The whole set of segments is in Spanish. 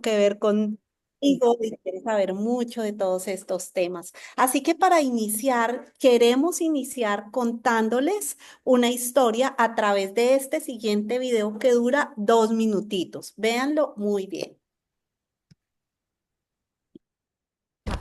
que ver conmigo y quiere saber mucho de todos estos temas. Así que para iniciar, queremos iniciar contándoles una historia a través de este siguiente video que dura 2 minutitos. Véanlo muy bien.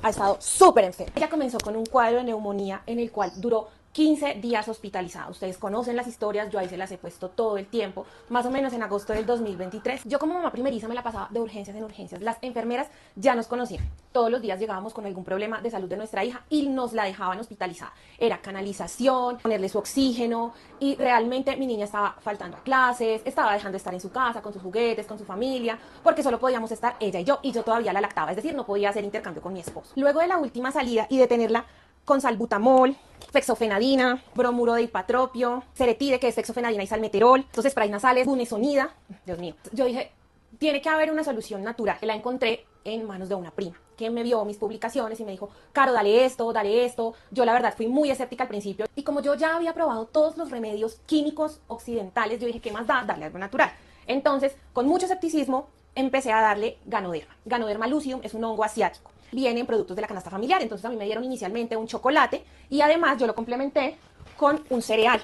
Ha estado súper enferma. Ella comenzó con un cuadro de neumonía en el cual duró 15 días hospitalizada. Ustedes conocen las historias, yo ahí se las he puesto todo el tiempo, más o menos en agosto del 2023. Yo como mamá primeriza me la pasaba de urgencias en urgencias. Las enfermeras ya nos conocían. Todos los días llegábamos con algún problema de salud de nuestra hija y nos la dejaban hospitalizada. Era canalización, ponerle su oxígeno y realmente mi niña estaba faltando a clases, estaba dejando de estar en su casa, con sus juguetes, con su familia, porque solo podíamos estar ella y yo todavía la lactaba, es decir, no podía hacer intercambio con mi esposo. Luego de la última salida y de tenerla con salbutamol, fexofenadina, bromuro de hipatropio, ceretide, que es fexofenadina y salmeterol, estos sprays nasales, bunesonida. Dios mío. Yo dije, tiene que haber una solución natural. La encontré en manos de una prima que me vio mis publicaciones y me dijo, Caro, dale esto, dale esto. Yo la verdad fui muy escéptica al principio y como yo ya había probado todos los remedios químicos occidentales, yo dije, ¿qué más da? Darle algo natural. Entonces, con mucho escepticismo, empecé a darle Ganoderma. Ganoderma lucidum es un hongo asiático. Viene en productos de la canasta familiar, entonces a mí me dieron inicialmente un chocolate y además yo lo complementé con un cereal.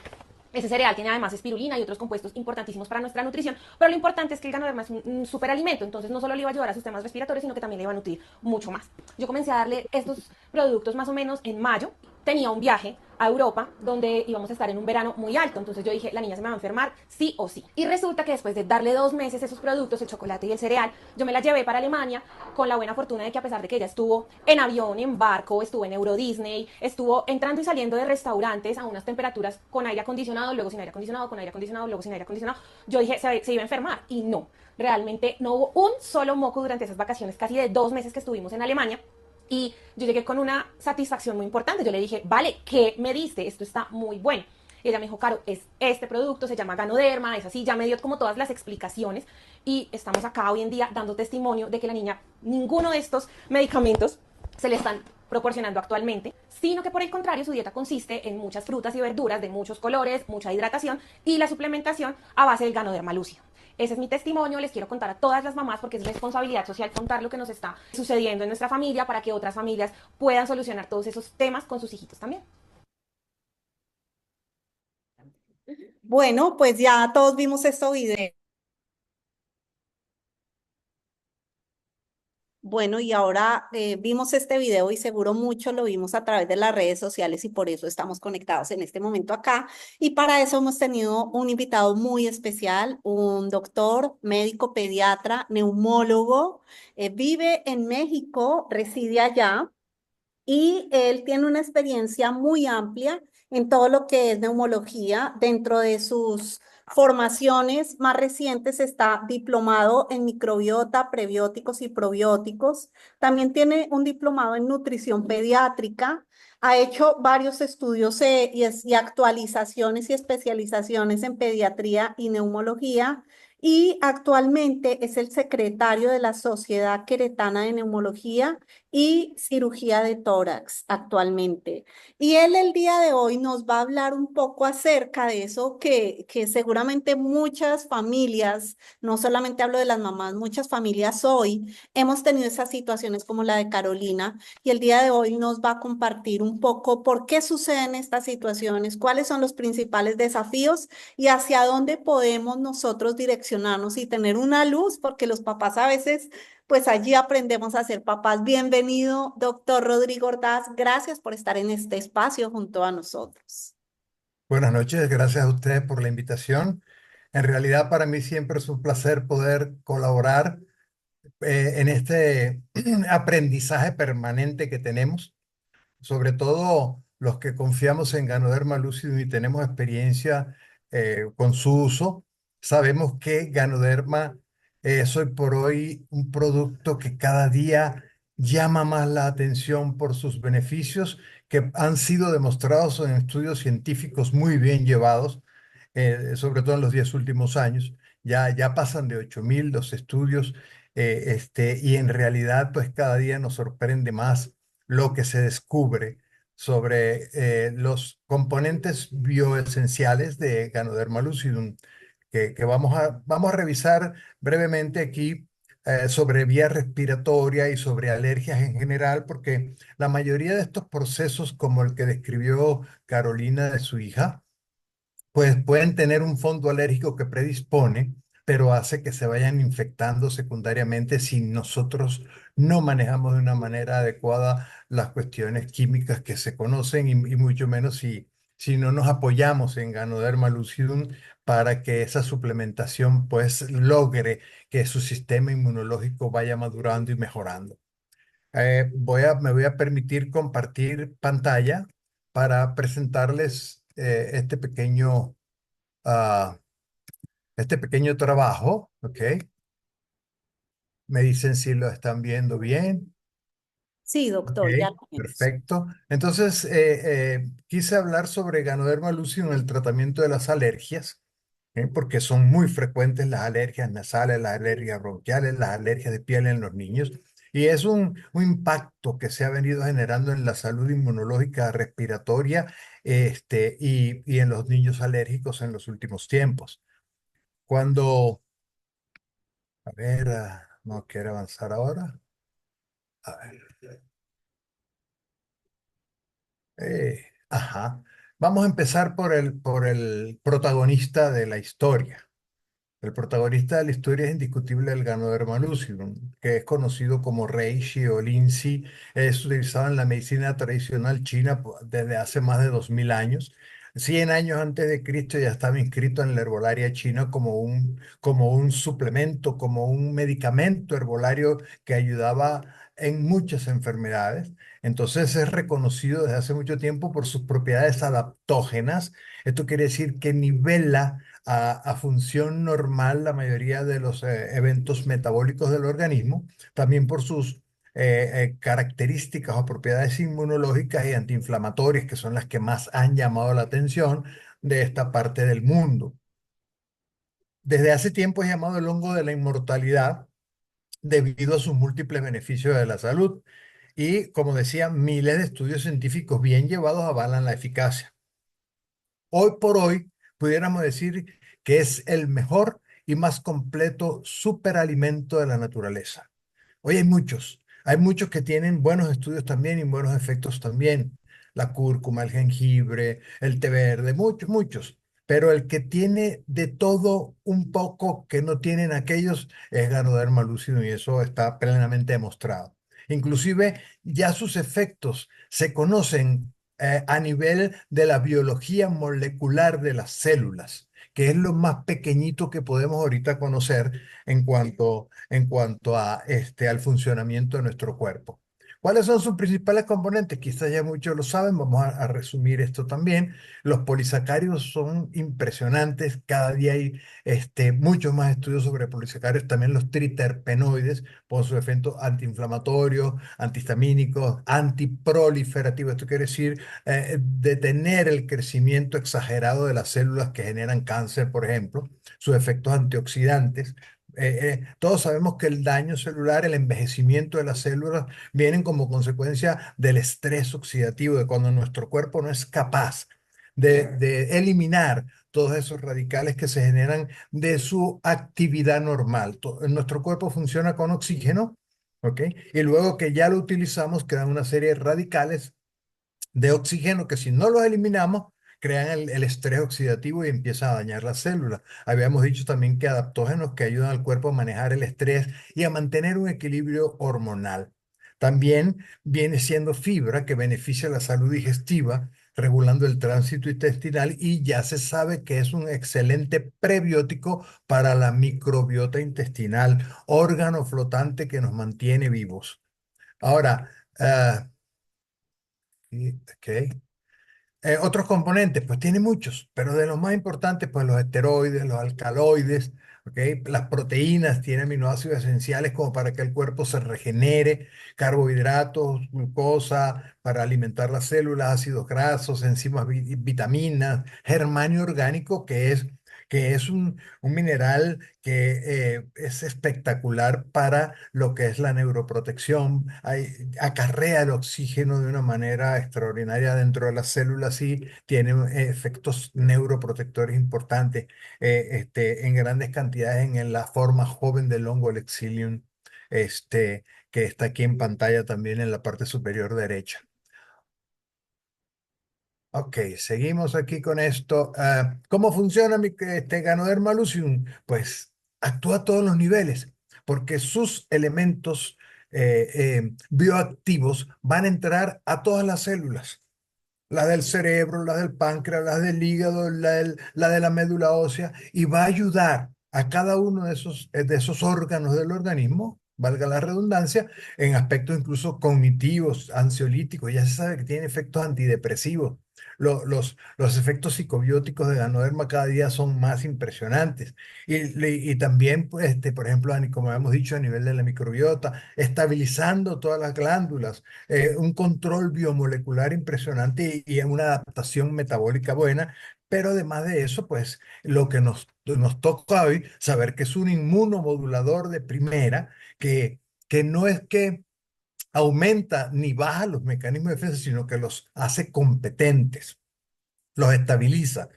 Ese cereal tiene además espirulina y otros compuestos importantísimos para nuestra nutrición, pero lo importante es que el ganoderma es un superalimento, entonces no solo le iba a ayudar a sus temas respiratorios, sino que también le iba a nutrir mucho más. Yo comencé a darle estos productos más o menos en mayo, tenía un viaje a Europa donde íbamos a estar en un verano muy alto, entonces yo dije, la niña se me va a enfermar sí o sí. Y resulta que después de darle 2 meses esos productos, el chocolate y el cereal, yo me la llevé para Alemania con la buena fortuna de que a pesar de que ella estuvo en avión, en barco, estuvo en Euro Disney, estuvo entrando y saliendo de restaurantes a unas temperaturas con aire acondicionado, luego sin aire acondicionado, con aire acondicionado, luego sin aire acondicionado, yo dije, se iba a enfermar y no. Realmente no hubo un solo moco durante esas vacaciones, casi de 2 meses que estuvimos en Alemania. Y yo llegué con una satisfacción muy importante. Yo le dije, vale, ¿qué me diste? Esto está muy bueno. Y ella me dijo, Caro, es este producto, se llama Ganoderma, es así, ya me dio como todas las explicaciones y estamos acá hoy en día dando testimonio de que la niña, ninguno de estos medicamentos se le están proporcionando actualmente, sino que por el contrario su dieta consiste en muchas frutas y verduras de muchos colores, mucha hidratación y la suplementación a base del Ganoderma lúcido. Ese es mi testimonio, les quiero contar a todas las mamás porque es responsabilidad social contar lo que nos está sucediendo en nuestra familia para que otras familias puedan solucionar todos esos temas con sus hijitos también. Bueno, pues ya todos vimos estos videos. Bueno, y ahora vimos este video y seguro mucho lo vimos a través de las redes sociales y por eso estamos conectados en este momento acá. Y para eso hemos tenido un invitado muy especial, un doctor, médico, pediatra, neumólogo, vive en México, reside allá y él tiene una experiencia muy amplia en todo lo que es neumología. Dentro de sus formaciones más recientes está diplomado en microbiota, prebióticos y probióticos. También tiene un diplomado en nutrición pediátrica. Ha hecho varios estudios y actualizaciones y especializaciones en pediatría y neumología. Y actualmente es el secretario de la Sociedad Queretana de Neumología y cirugía de tórax actualmente. Y él el día de hoy nos va a hablar un poco acerca de eso que seguramente muchas familias, no solamente hablo de las mamás, muchas familias hoy hemos tenido esas situaciones como la de Carolina y el día de hoy nos va a compartir un poco por qué suceden estas situaciones, cuáles son los principales desafíos y hacia dónde podemos nosotros direccionarnos y tener una luz, porque los papás a veces pues allí aprendemos a ser papás. Bienvenido, doctor Rodrigo Ordaz. Gracias por estar en este espacio junto a nosotros. Buenas noches, gracias a ustedes por la invitación. En realidad para mí siempre es un placer poder colaborar en este aprendizaje permanente que tenemos, sobre todo los que confiamos en Ganoderma lucidum y tenemos experiencia con su uso. Sabemos que Ganoderma es hoy por hoy un producto que cada día llama más la atención por sus beneficios que han sido demostrados en estudios científicos muy bien llevados, sobre todo en los 10 últimos años. Ya pasan de 8.000 los estudios, y en realidad pues cada día nos sorprende más lo que se descubre sobre los componentes bioesenciales de Ganoderma lucidum, que vamos a revisar brevemente aquí sobre vía respiratoria y sobre alergias en general, porque la mayoría de estos procesos, como el que describió Carolina de su hija, pues pueden tener un fondo alérgico que predispone, pero hace que se vayan infectando secundariamente si nosotros no manejamos de una manera adecuada las cuestiones químicas que se conocen y mucho menos si no nos apoyamos en Ganoderma lucidum para que esa suplementación pues logre que su sistema inmunológico vaya madurando y mejorando. Me voy a permitir compartir pantalla para presentarles ah, este pequeño trabajo, ¿ok? Me dicen si lo están viendo bien. Sí, Ok, doctor, ya lo vemos. perfecto. Entonces, quise hablar sobre Ganoderma lucidum en el tratamiento de las alergias, porque son muy frecuentes las alergias nasales, las alergias bronquiales, las alergias de piel en los niños. Y es un impacto que se ha venido generando en la salud inmunológica respiratoria y en los niños alérgicos en los últimos tiempos. Cuando, a ver, no quiero avanzar ahora. A ver, ajá. Vamos a empezar por el protagonista de la historia. El protagonista de la historia es indiscutible el Ganoderma lucidum, que es conocido como reishi o linsi. Es utilizado en la medicina tradicional china desde hace más de 2000 años. 100 años antes de Cristo ya estaba inscrito en la herbolaria china como un suplemento, como un medicamento herbolario que ayudaba en muchas enfermedades. Entonces es reconocido desde hace mucho tiempo por sus propiedades adaptógenas. Esto quiere decir que nivela a función normal la mayoría de los eventos metabólicos del organismo, también por sus características o propiedades inmunológicas y antiinflamatorias, que son las que más han llamado la atención de esta parte del mundo. Desde hace tiempo es llamado el hongo de la inmortalidad debido a sus múltiples beneficios de la salud. Y como decía, miles de estudios científicos bien llevados avalan la eficacia. Hoy por hoy, pudiéramos decir que es el mejor y más completo superalimento de la naturaleza. Hoy hay muchos que tienen buenos estudios también y buenos efectos también. La cúrcuma, el jengibre, el té verde, muchos, muchos. Pero el que tiene de todo un poco que no tienen aquellos es Ganoderma lucidum y eso está plenamente demostrado. Inclusive ya sus efectos se conocen a nivel de la biología molecular de las células, que es lo más pequeñito que podemos ahorita conocer en cuanto a al funcionamiento de nuestro cuerpo. ¿Cuáles son sus principales componentes? Quizás ya muchos lo saben, vamos a resumir esto también. Los polisacáridos son impresionantes, cada día hay muchos más estudios sobre polisacáridos, también los triterpenoides, por sus efectos antiinflamatorios, antihistamínicos, antiproliferativos. Esto quiere decir detener el crecimiento exagerado de las células que generan cáncer, por ejemplo, sus efectos antioxidantes. Todos sabemos que el daño celular, el envejecimiento de las células, vienen como consecuencia del estrés oxidativo, de cuando nuestro cuerpo no es capaz de eliminar todos esos radicales que se generan de su actividad normal. Nuestro cuerpo funciona con oxígeno, ¿ok? Y luego que ya lo utilizamos, quedan una serie de radicales de oxígeno que si no los eliminamos, crean el estrés oxidativo y empieza a dañar las células. Habíamos dicho también que adaptógenos que ayudan al cuerpo a manejar el estrés y a mantener un equilibrio hormonal. También viene siendo fibra que beneficia la salud digestiva, regulando el tránsito intestinal y ya se sabe que es un excelente prebiótico para la microbiota intestinal, órgano flotante que nos mantiene vivos. Ahora, ok. Otros componentes, pues tiene muchos, pero de los más importantes, pues los esteroides, los alcaloides, ¿ok? Las proteínas, tiene aminoácidos esenciales como para que el cuerpo se regenere, carbohidratos, glucosa, para alimentar las células, ácidos grasos, enzimas, vitaminas, germanio orgánico, que es un mineral que es espectacular para lo que es la neuroprotección. Acarrea el oxígeno de una manera extraordinaria dentro de las células y tiene efectos neuroprotectores importantes en grandes cantidades en la forma joven del hongo, el exilium. que está aquí en pantalla también en la parte superior derecha. Ok, seguimos aquí con esto. ¿Cómo funciona Ganoderma lucidum? Pues actúa a todos los niveles, porque sus elementos bioactivos van a entrar a todas las células, la del cerebro, la del páncreas, la del hígado, la de la médula ósea, y va a ayudar a cada uno de esos órganos del organismo, valga la redundancia, en aspectos incluso cognitivos, ansiolíticos. Ya se sabe que tiene efectos antidepresivos. Los efectos psicobióticos de Ganoderma cada día son más impresionantes. Y también, pues, por ejemplo, como hemos dicho, a nivel de la microbiota, estabilizando todas las glándulas, un control biomolecular impresionante y una adaptación metabólica buena. Pero además de eso, pues lo que nos toca hoy, saber que es un inmunomodulador de primera, que no es que aumenta ni baja los mecanismos de defensa, sino que los hace competentes, los estabiliza.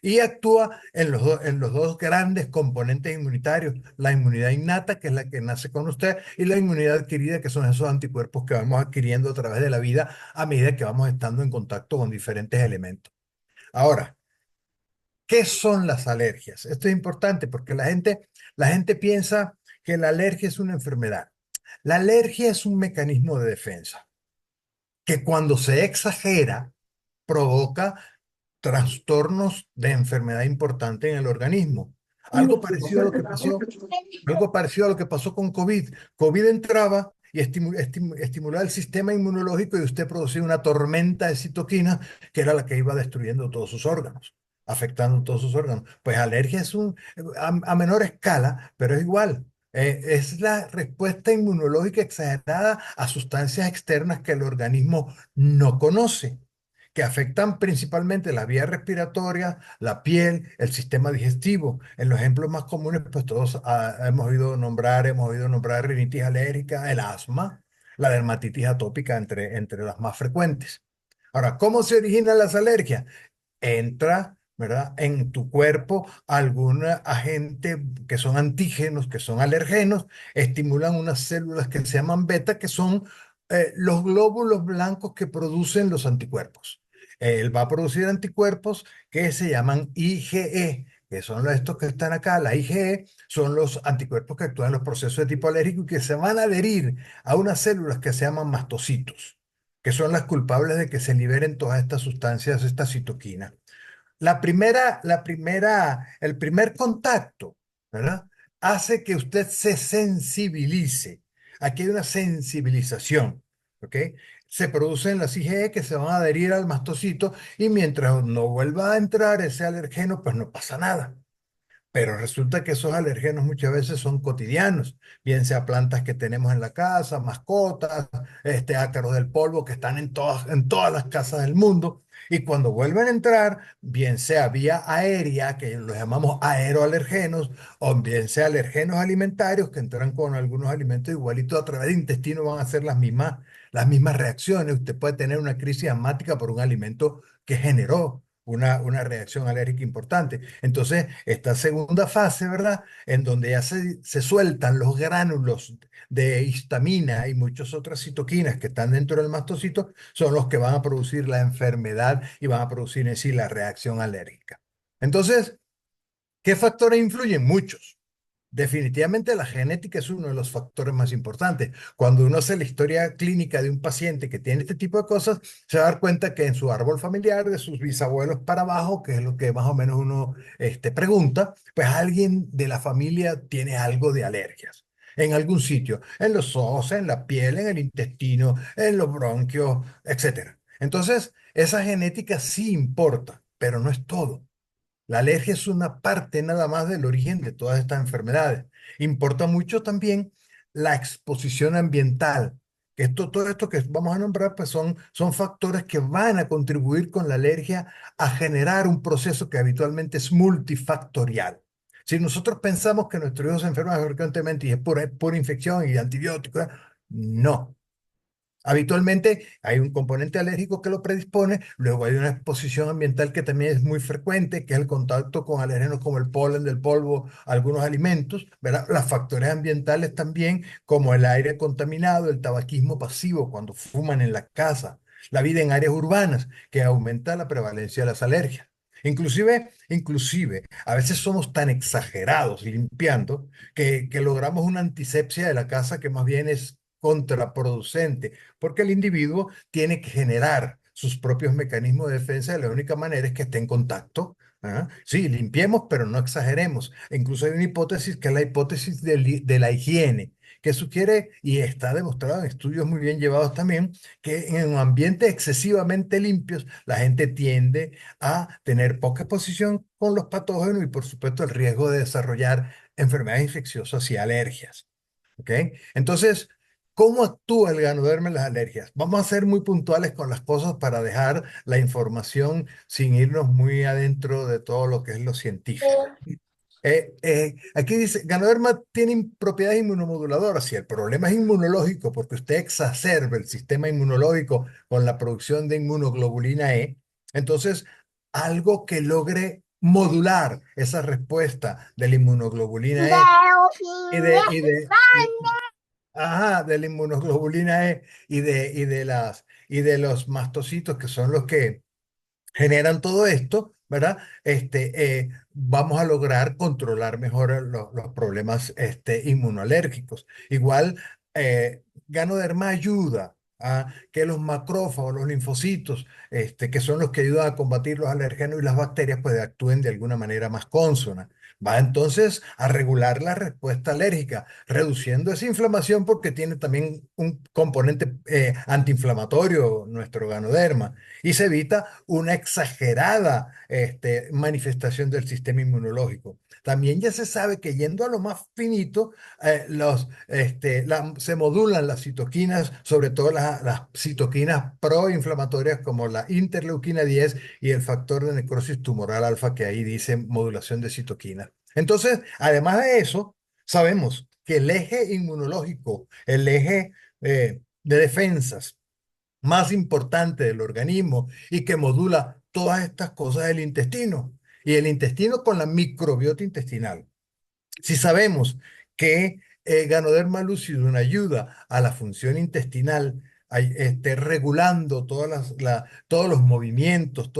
Y actúa en los dos grandes componentes inmunitarios, la inmunidad innata, que es la que nace con usted, y la inmunidad adquirida, que son esos anticuerpos que vamos adquiriendo a través de la vida a medida que vamos estando en contacto con diferentes elementos. Ahora, ¿qué son las alergias? Esto es importante porque la gente piensa que la alergia es una enfermedad. La alergia es un mecanismo de defensa que cuando se exagera provoca trastornos de enfermedad importante en el organismo. Algo parecido a lo que pasó, algo parecido a lo que pasó con COVID. COVID entraba y estimulaba el sistema inmunológico y usted producía una tormenta de citoquinas que era la que iba destruyendo todos sus órganos, afectando todos sus órganos. Pues alergia es a menor escala, pero es igual. Es la respuesta inmunológica exagerada a sustancias externas que el organismo no conoce, que afectan principalmente la vía respiratoria, la piel, el sistema digestivo. En los ejemplos más comunes, pues todos hemos oído nombrar rinitis alérgica, el asma, la dermatitis atópica, entre las más frecuentes. Ahora, ¿cómo se originan las alergias? Entra, ¿verdad?, en tu cuerpo algún agente que son antígenos, que son alergenos, estimulan unas células que se llaman beta, que son los glóbulos blancos que producen los anticuerpos. Él va a producir anticuerpos que se llaman IgE, que son estos que están acá. La IgE son los anticuerpos que actúan en los procesos de tipo alérgico y que se van a adherir a unas células que se llaman mastocitos, que son las culpables de que se liberen todas estas sustancias, estas citoquinas. El primer contacto, ¿verdad? Hace que usted se sensibilice. Aquí hay una sensibilización, ¿ok? Se producen las IgE que se van a adherir al mastocito y mientras no vuelva a entrar ese alergeno, pues no pasa nada. Pero resulta que esos alergenos muchas veces son cotidianos, bien sea plantas que tenemos en la casa, mascotas, ácaros del polvo que están en todas las casas del mundo. Y cuando vuelven a entrar, bien sea vía aérea, que los llamamos aeroalergenos, o bien sea alergenos alimentarios que entran con algunos alimentos igualitos a través del intestino, van a hacer las mismas reacciones. Usted puede tener una crisis asmática por un alimento que generó una reacción alérgica importante. Entonces, esta segunda fase, ¿verdad? En donde ya se sueltan los gránulos de histamina y muchas otras citoquinas que están dentro del mastocito, son los que van a producir la enfermedad y van a producir en sí la reacción alérgica. Entonces, ¿qué factores influyen? Muchos. Definitivamente la genética es uno de los factores más importantes. Cuando uno hace la historia clínica de un paciente que tiene este tipo de cosas, se va a dar cuenta que en su árbol familiar, de sus bisabuelos para abajo, que es lo que más o menos uno pregunta, pues alguien de la familia tiene algo de alergias en algún sitio, en los ojos, en la piel, en el intestino, en los bronquios, etcétera. Entonces, esa genética sí importa, pero no es todo. La alergia es una parte nada más del origen de todas estas enfermedades. Importa mucho también la exposición ambiental. Todo esto que vamos a nombrar, pues son factores que van a contribuir con la alergia a generar un proceso que habitualmente es multifactorial. Si nosotros pensamos que nuestro hijo se enferma frecuentemente y es pura infección y antibióticos, no. Habitualmente hay un componente alérgico que lo predispone, luego hay una exposición ambiental que también es muy frecuente, que es el contacto con alérgenos como el polen del polvo, algunos alimentos, ¿verdad? Los factores ambientales también, como el aire contaminado, el tabaquismo pasivo cuando fuman en la casa, la vida en áreas urbanas, que aumenta la prevalencia de las alergias. Inclusive, a veces somos tan exagerados limpiando que logramos una antisepsia de la casa que más bien es contraproducente, porque el individuo tiene que generar sus propios mecanismos de defensa y la única manera es que esté en contacto. ¿Ah? Sí, limpiemos, pero no exageremos. E incluso hay una hipótesis que es la hipótesis de la higiene, que sugiere, y está demostrado en estudios muy bien llevados también, que en ambientes excesivamente limpios la gente tiende a tener poca exposición con los patógenos y por supuesto el riesgo de desarrollar enfermedades infecciosas y alergias. ¿Ok? Entonces, ¿cómo actúa el ganoderma en las alergias? Vamos a ser muy puntuales con las cosas para dejar la información sin irnos muy adentro de todo lo que es lo científico. Aquí dice, Ganoderma tiene propiedades inmunomoduladoras y el problema es inmunológico porque usted exacerba el sistema inmunológico con la producción de inmunoglobulina E. Entonces, algo que logre modular esa respuesta de la inmunoglobulina E y de la inmunoglobulina E y de los mastocitos que son los que generan todo esto, ¿verdad? Vamos a lograr controlar mejor los problemas inmunolérgicos. Igual, Ganoderma ayuda a que los macrófagos, los linfocitos, que son los que ayudan a combatir los alérgenos y las bacterias, pues actúen de alguna manera más consona. Va entonces a regular la respuesta alérgica, reduciendo esa inflamación porque tiene también un componente antiinflamatorio nuestro Ganoderma y se evita una exagerada manifestación del sistema inmunológico. También ya se sabe que yendo a lo más finito, se modulan las citoquinas, sobre todo las citoquinas proinflamatorias como la interleuquina 10 y el factor de necrosis tumoral alfa que ahí dice modulación de citoquinas. Entonces, además de eso, sabemos que el eje inmunológico, el eje de defensas, más importante del organismo y que modula todas estas cosas del intestino. Y el intestino con la microbiota intestinal. Si sabemos que Ganoderma lucidum ayuda a la función intestinal, regulando todos los movimientos,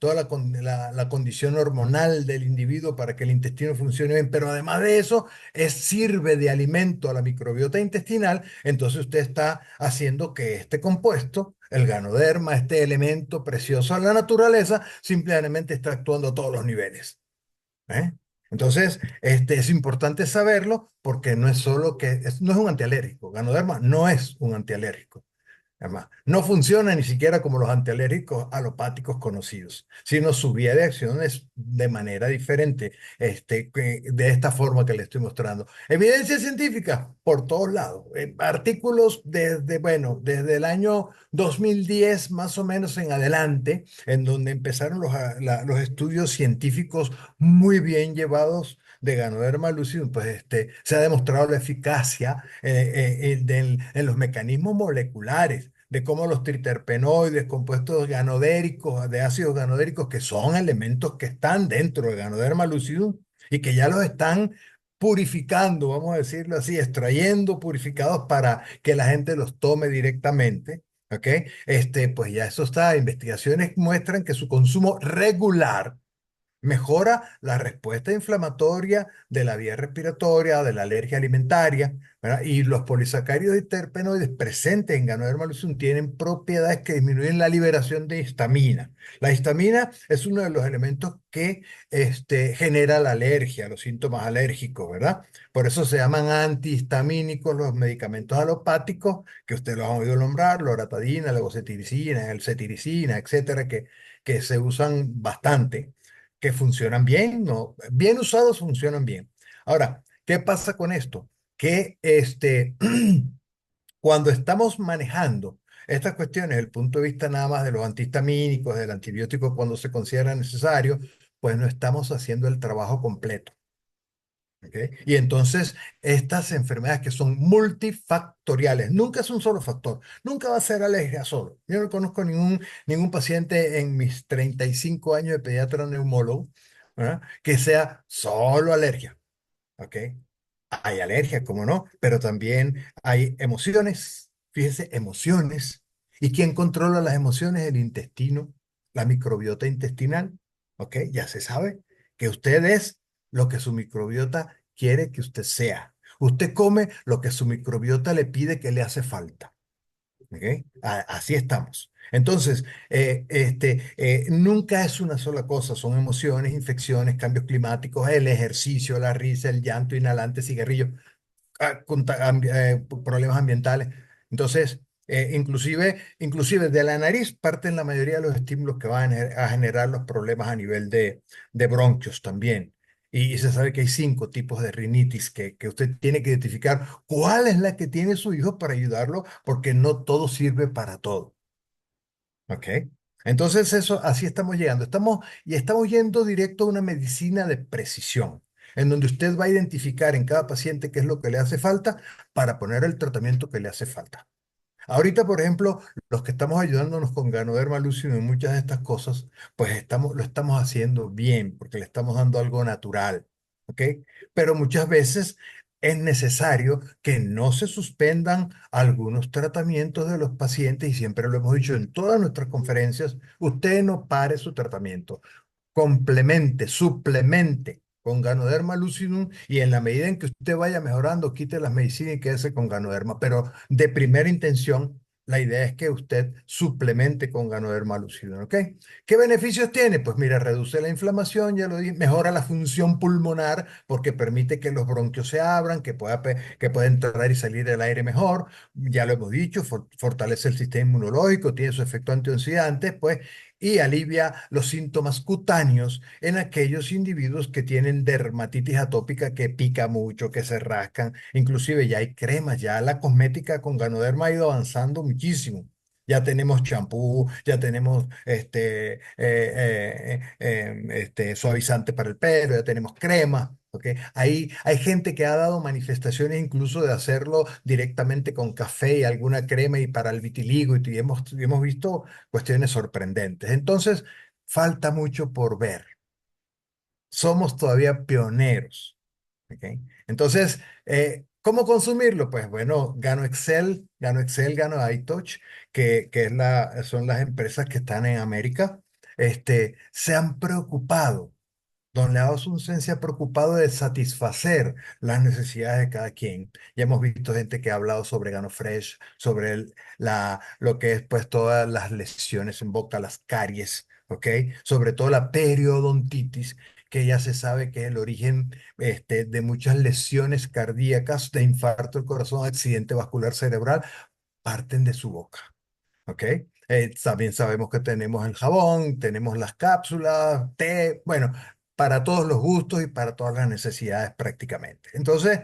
la condición hormonal del individuo para que el intestino funcione bien, pero además de eso, sirve de alimento a la microbiota intestinal, entonces usted está haciendo que este compuesto, el Ganoderma, este elemento precioso a la naturaleza, simplemente está actuando a todos los niveles. ¿Eh? Entonces, es importante saberlo porque no es solo no es un antialérgico. Ganoderma no es un antialérgico. Además, no funciona ni siquiera como los antialérgicos alopáticos conocidos, sino su vía de acción es de manera diferente, de esta forma que le estoy mostrando. Evidencia científica por todos lados. Artículos desde el año 2010 más o menos en adelante, en donde empezaron los estudios científicos muy bien llevados de Ganoderma lucidum, pues se ha demostrado la eficacia en los mecanismos moleculares, de cómo los triterpenoides, compuestos ganodéricos, de ácidos ganodéricos, que son elementos que están dentro de Ganoderma lucidum y que ya los están purificando, vamos a decirlo así, extrayendo purificados para que la gente los tome directamente. ¿Ok? Pues ya eso está. Investigaciones muestran que su consumo regular mejora la respuesta inflamatoria de la vía respiratoria, de la alergia alimentaria, ¿verdad? Y los polisacáridos y terpenoides presentes en Ganoderma lucidum tienen propiedades que disminuyen la liberación de histamina. La histamina es uno de los elementos que genera la alergia, los síntomas alérgicos, ¿verdad? Por eso se llaman antihistamínicos los medicamentos alopáticos, que usted los ha oído nombrar, loratadina, levocetiricina, el cetiricina, etcétera, que se usan bastante que funcionan bien, ¿no? Bien usados funcionan bien. Ahora, ¿qué pasa con esto? Que cuando estamos manejando estas cuestiones desde el punto de vista nada más de los antihistamínicos, del antibiótico cuando se considera necesario, pues no estamos haciendo el trabajo completo. ¿Ok? Y entonces estas enfermedades que son multifactoriales, nunca es un solo factor, nunca va a ser alergia solo. Yo no conozco ningún paciente en mis 35 años de pediatra neumólogo, ¿verdad? Que sea solo alergia. ¿Ok? Hay alergia, como no, pero también hay emociones. Fíjese, emociones. ¿Y quién controla las emociones? El intestino, la microbiota intestinal. ¿Ok? Ya se sabe que usted es lo que su microbiota quiere que usted sea. Usted come lo que su microbiota le pide que le hace falta. ¿Ok? Así estamos. Entonces, nunca es una sola cosa, son emociones, infecciones, cambios climáticos, el ejercicio, la risa, el llanto, inhalante, cigarrillo, problemas ambientales. Entonces, inclusive de la nariz parten la mayoría de los estímulos que van a generar los problemas a nivel de bronquios también. Y se sabe que hay 5 tipos de rinitis que usted tiene que identificar cuál es la que tiene su hijo para ayudarlo, porque no todo sirve para todo. ¿Ok? Entonces eso, así estamos llegando. Estamos yendo directo a una medicina de precisión, en donde usted va a identificar en cada paciente qué es lo que le hace falta para poner el tratamiento que le hace falta. Ahorita, por ejemplo, los que estamos ayudándonos con Ganoderma lucidum y muchas de estas cosas, pues lo estamos haciendo bien, porque le estamos dando algo natural, ¿ok? Pero muchas veces es necesario que no se suspendan algunos tratamientos de los pacientes, y siempre lo hemos dicho en todas nuestras conferencias: usted no pare su tratamiento, complemente, suplemente con Ganoderma lucidum, y en la medida en que usted vaya mejorando, quite las medicinas y quédese con Ganoderma. Pero de primera intención, la idea es que usted suplemente con Ganoderma lucidum, ¿ok? ¿Qué beneficios tiene? Pues mira, reduce la inflamación, ya lo dije, mejora la función pulmonar porque permite que los bronquios se abran, que pueda entrar y salir el aire mejor, ya lo hemos dicho, fortalece el sistema inmunológico, tiene su efecto antioxidante, pues, y alivia los síntomas cutáneos en aquellos individuos que tienen dermatitis atópica, que pica mucho, que se rascan. Inclusive ya hay cremas, ya la cosmética con Ganoderma ha ido avanzando muchísimo. Ya tenemos champú, ya tenemos suavizante para el pelo, ya tenemos crema. ¿Ok? Hay gente que ha dado manifestaciones incluso de hacerlo directamente con café y alguna crema y para el vitiligo, y hemos visto cuestiones sorprendentes. Entonces, falta mucho por ver. Somos todavía pioneros. ¿Ok? Entonces, ¿cómo consumirlo? Pues bueno, Gano iTouch, que son las empresas que están en América, se han preocupado. Don Leao Asunción se ha preocupado de satisfacer las necesidades de cada quien. Ya hemos visto gente que ha hablado sobre GanoFresh, sobre lo que es pues todas las lesiones en boca, las caries, ¿ok? Sobre todo la periodontitis, que ya se sabe que es el origen de muchas lesiones cardíacas, de infarto del corazón, accidente vascular cerebral, parten de su boca. ¿Ok? También sabemos que tenemos el jabón, tenemos las cápsulas, té, bueno, para todos los gustos y para todas las necesidades prácticamente. Entonces,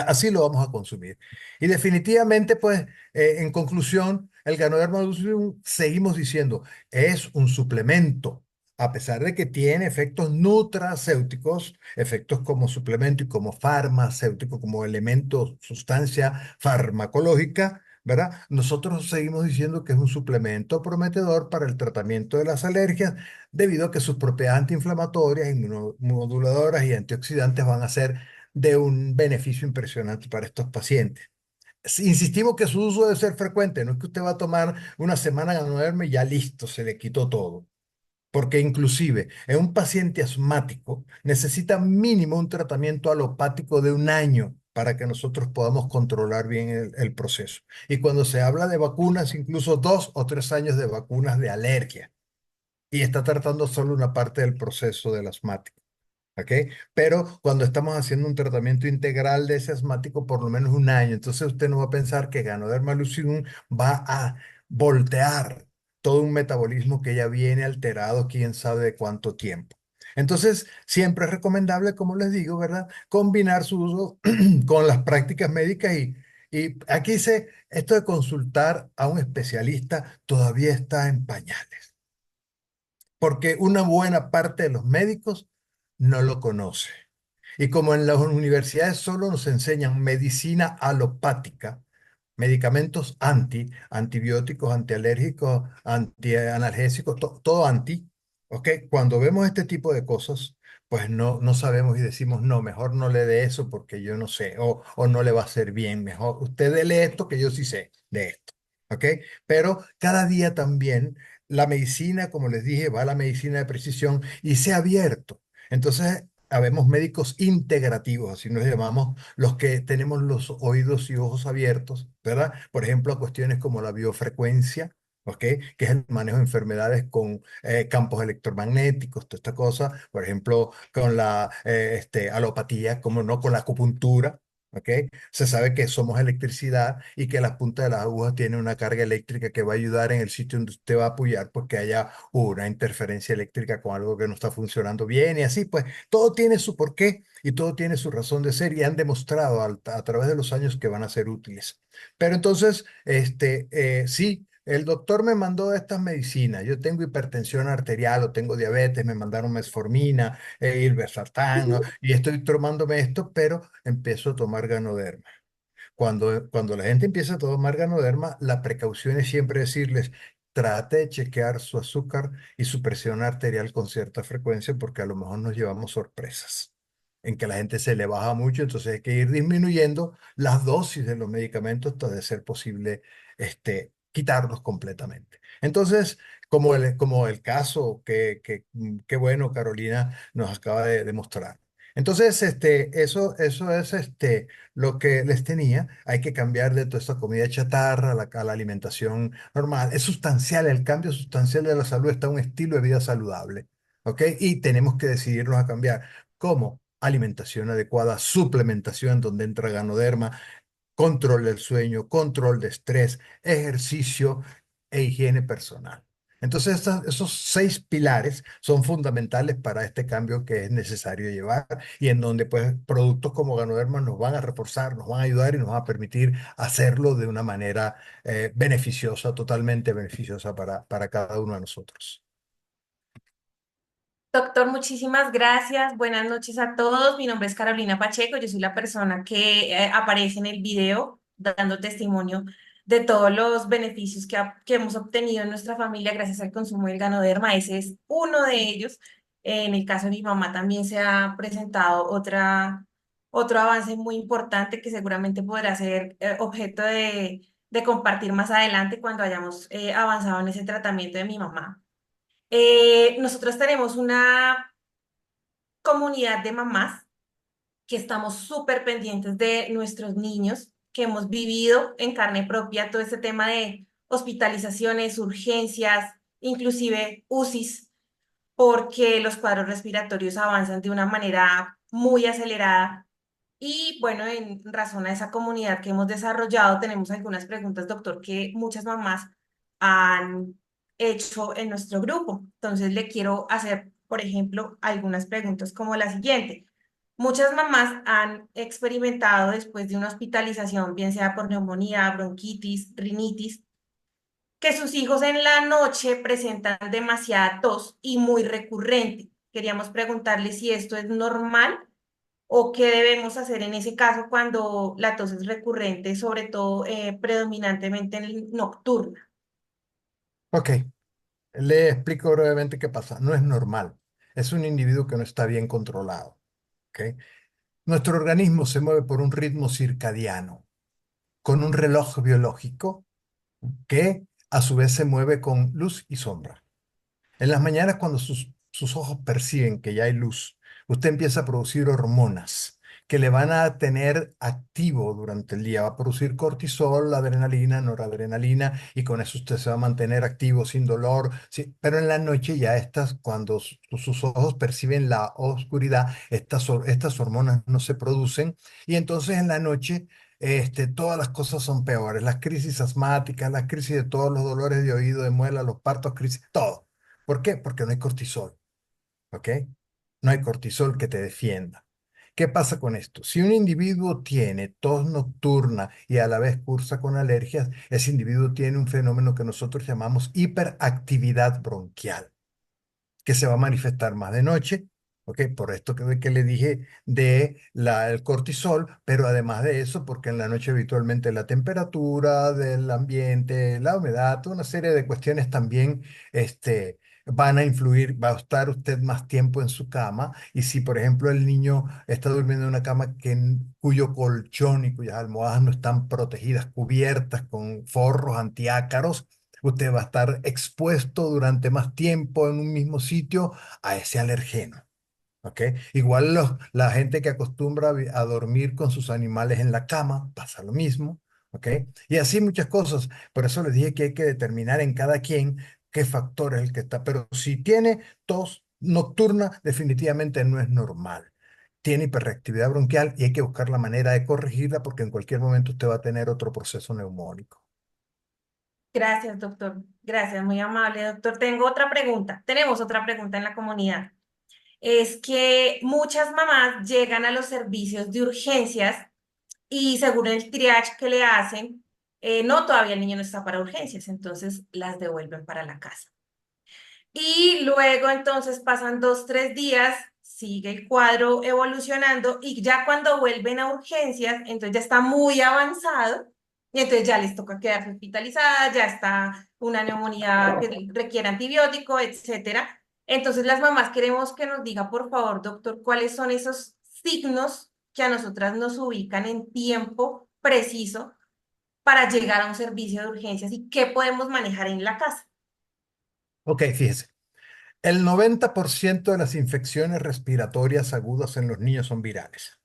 así lo vamos a consumir. Y definitivamente, pues, en conclusión, el Ganoderma lucidum, seguimos diciendo, es un suplemento. A pesar de que tiene efectos nutracéuticos, efectos como suplemento y como farmacéutico, como elemento, sustancia farmacológica, ¿verdad? Nosotros seguimos diciendo que es un suplemento prometedor para el tratamiento de las alergias, debido a que sus propiedades antiinflamatorias, inmunomoduladoras y antioxidantes van a ser de un beneficio impresionante para estos pacientes. Insistimos que su uso debe ser frecuente, no es que usted va a tomar una semana a no verme y ya listo, se le quitó todo. Porque inclusive en un paciente asmático necesita mínimo un tratamiento alopático de un año para que nosotros podamos controlar bien el proceso. Y cuando se habla de vacunas, incluso 2 o 3 años de vacunas de alergia. Y está tratando solo una parte del proceso del asmático. ¿Ok? Pero cuando estamos haciendo un tratamiento integral de ese asmático, por lo menos un año, entonces usted no va a pensar que Ganoderma lucidum va a voltear todo un metabolismo que ya viene alterado, quién sabe de cuánto tiempo. Entonces, siempre es recomendable, como les digo, ¿verdad? Combinar su uso con las prácticas médicas, y aquí dice, esto de consultar a un especialista todavía está en pañales, porque una buena parte de los médicos no lo conoce. Y como en las universidades solo nos enseñan medicina alopática, medicamentos antibióticos, antialérgicos, antianalgésicos, todo anti, ¿ok? Cuando vemos este tipo de cosas, pues no sabemos y decimos, no, mejor no le dé eso porque yo no sé, o no le va a hacer bien, mejor usted dele esto que yo sí sé de esto, ¿ok? Pero cada día también la medicina, como les dije, va a la medicina de precisión y se ha abierto. Entonces, habemos médicos integrativos, así nos llamamos, los que tenemos los oídos y ojos abiertos, ¿verdad? Por ejemplo, a cuestiones como la biofrecuencia, ¿ok? Que es el manejo de enfermedades con campos electromagnéticos, toda esta cosa, por ejemplo, con la alopatía, como no, con la acupuntura. ¿Ok? Se sabe que somos electricidad y que las puntas de las agujas tienen una carga eléctrica que va a ayudar en el sitio donde usted va a apoyar porque haya una interferencia eléctrica con algo que no está funcionando bien y así, pues todo tiene su porqué y todo tiene su razón de ser y han demostrado a través de los años que van a ser útiles. Pero entonces, sí, el doctor me mandó estas medicinas. Yo tengo hipertensión arterial o tengo diabetes, me mandaron metformina, irbesartán, ¿no? Y estoy tomándome esto, pero empiezo a tomar Ganoderma. Cuando la gente empieza a tomar Ganoderma, la precaución es siempre decirles, trate de chequear su azúcar y su presión arterial con cierta frecuencia porque a lo mejor nos llevamos sorpresas en que la gente se le baja mucho, entonces hay que ir disminuyendo las dosis de los medicamentos hasta de ser posible quitarlos completamente. Entonces, como el caso que bueno, Carolina nos acaba de demostrar. Entonces, eso es lo que les tenía. Hay que cambiar de toda esta comida chatarra a la alimentación normal. Es sustancial, el cambio sustancial de la salud está en un estilo de vida saludable. ¿Ok? Y tenemos que decidirnos a cambiar. ¿Cómo? Alimentación adecuada, suplementación donde entra Ganoderma, control del sueño, control de estrés, ejercicio e higiene personal. Entonces, esos 6 pilares son fundamentales para este cambio que es necesario llevar y en donde pues productos como Ganoderma nos van a reforzar, nos van a ayudar y nos van a permitir hacerlo de una manera beneficiosa, totalmente beneficiosa para cada uno de nosotros. Doctor, muchísimas gracias. Buenas noches a todos. Mi nombre es Carolina Pacheco. Yo soy la persona que aparece en el video dando testimonio de todos los beneficios que hemos obtenido en nuestra familia gracias al consumo del Ganoderma. Ese es uno de ellos. En el caso de mi mamá también se ha presentado otro avance muy importante que seguramente podrá ser objeto de compartir más adelante cuando hayamos avanzado en ese tratamiento de mi mamá. Nosotros tenemos una comunidad de mamás que estamos súper pendientes de nuestros niños, que hemos vivido en carne propia todo este tema de hospitalizaciones, urgencias, inclusive UCIs, porque los cuadros respiratorios avanzan de una manera muy acelerada. Y bueno, en razón a esa comunidad que hemos desarrollado, tenemos algunas preguntas, doctor, que muchas mamás han hecho en nuestro grupo. Entonces le quiero hacer, por ejemplo, algunas preguntas como la siguiente. Muchas mamás han experimentado después de una hospitalización, bien sea por neumonía, bronquitis, rinitis, que sus hijos en la noche presentan demasiada tos y muy recurrente. Queríamos preguntarle si esto es normal o qué debemos hacer en ese caso cuando la tos es recurrente, sobre todo predominantemente nocturna. Ok, le explico brevemente qué pasa. No es normal. Es un individuo que no está bien controlado. ¿Ok? Nuestro organismo se mueve por un ritmo circadiano, con un reloj biológico que a su vez se mueve con luz y sombra. En las mañanas, cuando sus ojos perciben que ya hay luz, usted empieza a producir hormonas que le van a tener activo durante el día. Va a producir cortisol, adrenalina, noradrenalina, y con eso usted se va a mantener activo sin dolor. Sí, pero en la noche ya cuando sus ojos perciben la oscuridad, estas hormonas no se producen, y entonces en la noche todas las cosas son peores. Las crisis asmáticas, las crisis de todos los dolores de oído, de muela, los partos, crisis, todo. ¿Por qué? Porque no hay cortisol, ¿ok? No hay cortisol que te defienda. ¿Qué pasa con esto? Si un individuo tiene tos nocturna y a la vez cursa con alergias, ese individuo tiene un fenómeno que nosotros llamamos hiperactividad bronquial, que se va a manifestar más de noche ¿ok? Por esto que le dije de el cortisol, pero además de eso, porque en la noche habitualmente la temperatura del ambiente, la humedad, toda una serie de cuestiones también van a influir, va a estar usted más tiempo en su cama y si, por ejemplo, el niño está durmiendo en una cama cuyo colchón y cuyas almohadas no están protegidas, cubiertas con forros antiácaros, usted va a estar expuesto durante más tiempo en un mismo sitio a ese alergeno. ¿Ok? Igual la gente que acostumbra a dormir con sus animales en la cama, pasa lo mismo. ¿Ok? Y así muchas cosas. Por eso les dije que hay que determinar en cada quien qué factor es el que está. Pero si tiene tos nocturna, definitivamente no es normal. Tiene hiperreactividad bronquial y hay que buscar la manera de corregirla porque en cualquier momento usted va a tener otro proceso neumónico. Gracias, doctor. Gracias, muy amable, doctor. Tengo otra pregunta. Tenemos otra pregunta en la comunidad. Es que muchas mamás llegan a los servicios de urgencias y según el triage que le hacen, no, todavía el niño no está para urgencias, entonces las devuelven para la casa. Y luego entonces pasan 2, 3 días, sigue el cuadro evolucionando y ya cuando vuelven a urgencias, entonces ya está muy avanzado y entonces ya les toca quedarse hospitalizadas, ya está una neumonía que requiere antibiótico, etcétera. Entonces las mamás queremos que nos diga, por favor, doctor, cuáles son esos signos que a nosotras nos ubican en tiempo preciso para llegar a un servicio de urgencias y qué podemos manejar en la casa. Ok, fíjese. El 90% de las infecciones respiratorias agudas en los niños son virales.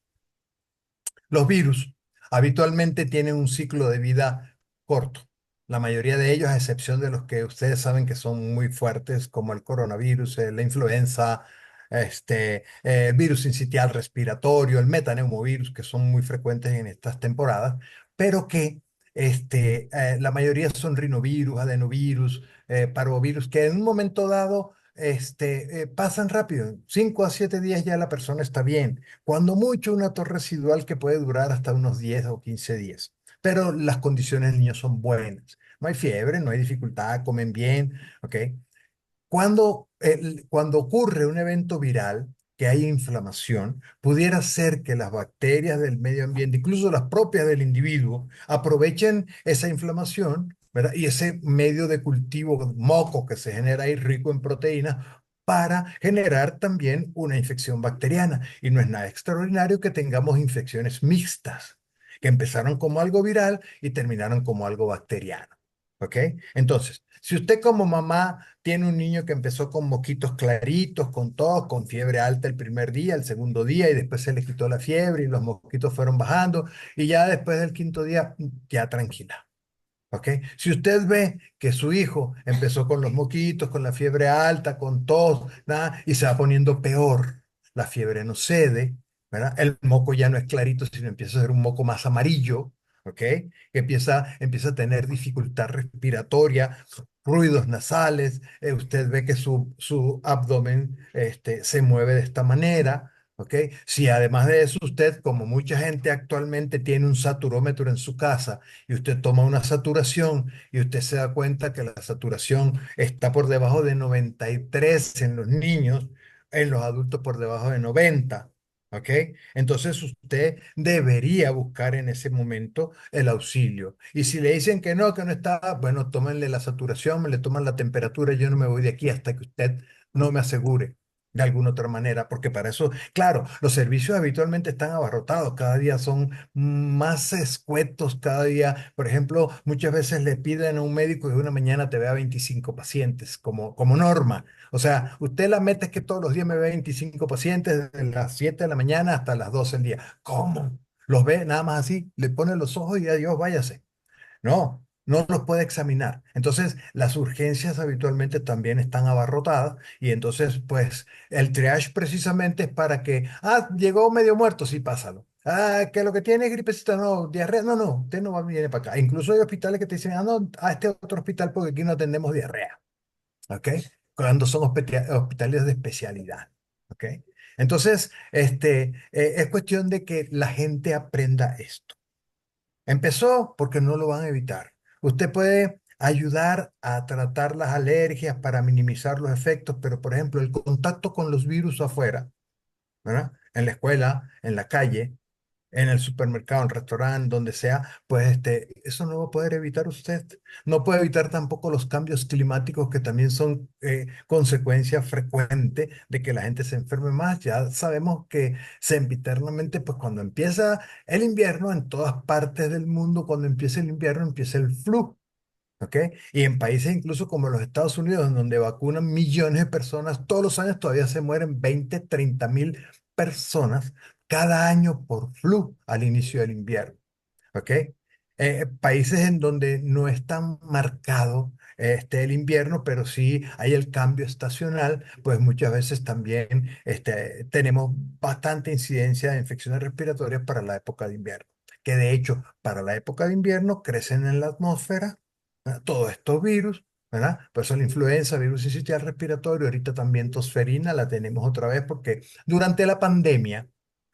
Los virus habitualmente tienen un ciclo de vida corto. La mayoría de ellos, a excepción de los que ustedes saben que son muy fuertes, como el coronavirus, la influenza, el virus sincitial respiratorio, el metaneumovirus, que son muy frecuentes en estas temporadas, pero que la mayoría son rinovirus, adenovirus, parvovirus, que en un momento dado pasan rápido. 5 a 7 días ya la persona está bien. Cuando mucho, una tos residual que puede durar hasta unos 10 o 15 días. Pero las condiciones del niño son buenas. No hay fiebre, no hay dificultad, comen bien, ¿ok? Cuando ocurre un evento viral, que hay inflamación, pudiera ser que las bacterias del medio ambiente, incluso las propias del individuo, aprovechen esa inflamación, ¿verdad? Y ese medio de cultivo, moco que se genera ahí rico en proteínas, para generar también una infección bacteriana. Y no es nada extraordinario que tengamos infecciones mixtas, que empezaron como algo viral y terminaron como algo bacteriano. ¿Ok? Entonces, si usted como mamá tiene un niño que empezó con moquitos claritos, con tos, con fiebre alta el primer día, el segundo día, y después se le quitó la fiebre y los mosquitos fueron bajando, y ya después del quinto día, ya tranquila. ¿Ok? Si usted ve que su hijo empezó con los moquitos, con la fiebre alta, con tos, nada, y se va poniendo peor, la fiebre no cede, ¿verdad? El moco ya no es clarito, sino empieza a ser un moco más amarillo, ¿ok? Que empieza a tener dificultad respiratoria, ruidos nasales, usted ve que su abdomen se mueve de esta manera. ¿Ok? Si además de eso usted, como mucha gente actualmente tiene un saturómetro en su casa, y usted toma una saturación y usted se da cuenta que la saturación está por debajo de 93 en los niños, en los adultos por debajo de 90. ¿Ok? Entonces usted debería buscar en ese momento el auxilio. Y si le dicen que no está, bueno, tómenle la saturación, me le toman la temperatura, yo no me voy de aquí hasta que usted no me asegure de alguna otra manera, porque para eso, claro, los servicios habitualmente están abarrotados, cada día son más escuetos, cada día, por ejemplo, muchas veces le piden a un médico que una mañana te vea 25 pacientes como norma. O sea, usted la meta es que todos los días me vea 25 pacientes desde las 7 de la mañana hasta las 12 del día. ¿Cómo? Los ve nada más así, le pone los ojos y adiós, váyase. No, no los puede examinar. Entonces, las urgencias habitualmente también están abarrotadas y entonces, pues, el triage precisamente es para que, llegó medio muerto, sí, pásalo. Que lo que tiene es gripecita, no, diarrea, no, no, usted no va, viene para acá. Incluso hay hospitales que te dicen, no, a este otro hospital porque aquí no atendemos diarrea, ¿ok? Cuando son hospitales de especialidad, ¿ok? Entonces, es cuestión de que la gente aprenda esto. Empezó porque no lo van a evitar. Usted puede ayudar a tratar las alergias para minimizar los efectos, pero por ejemplo, el contacto con los virus afuera. ¿verdad? En la escuela, en la calle, en el supermercado, en el restaurante, donde sea, pues eso no va a poder evitar usted. No puede evitar tampoco los cambios climáticos que también son consecuencia frecuente de que la gente se enferme más. Ya sabemos que sempiternamente, pues cuando empieza el invierno, en todas partes del mundo, cuando empieza el invierno, empieza el flu. ¿Ok? Y en países incluso como los Estados Unidos, en donde vacunan millones de personas, todos los años todavía se mueren 20, 30 mil personas cada año por flu al inicio del invierno. ¿Ok? Países en donde no es tan marcado el invierno, pero sí hay el cambio estacional, pues muchas veces también tenemos bastante incidencia de infecciones respiratorias para la época de invierno, que de hecho para la época de invierno crecen en la atmósfera, ¿verdad? Todos estos virus, ¿verdad? Por eso la influenza, virus sincitial respiratorio, ahorita también tosferina la tenemos otra vez porque durante la pandemia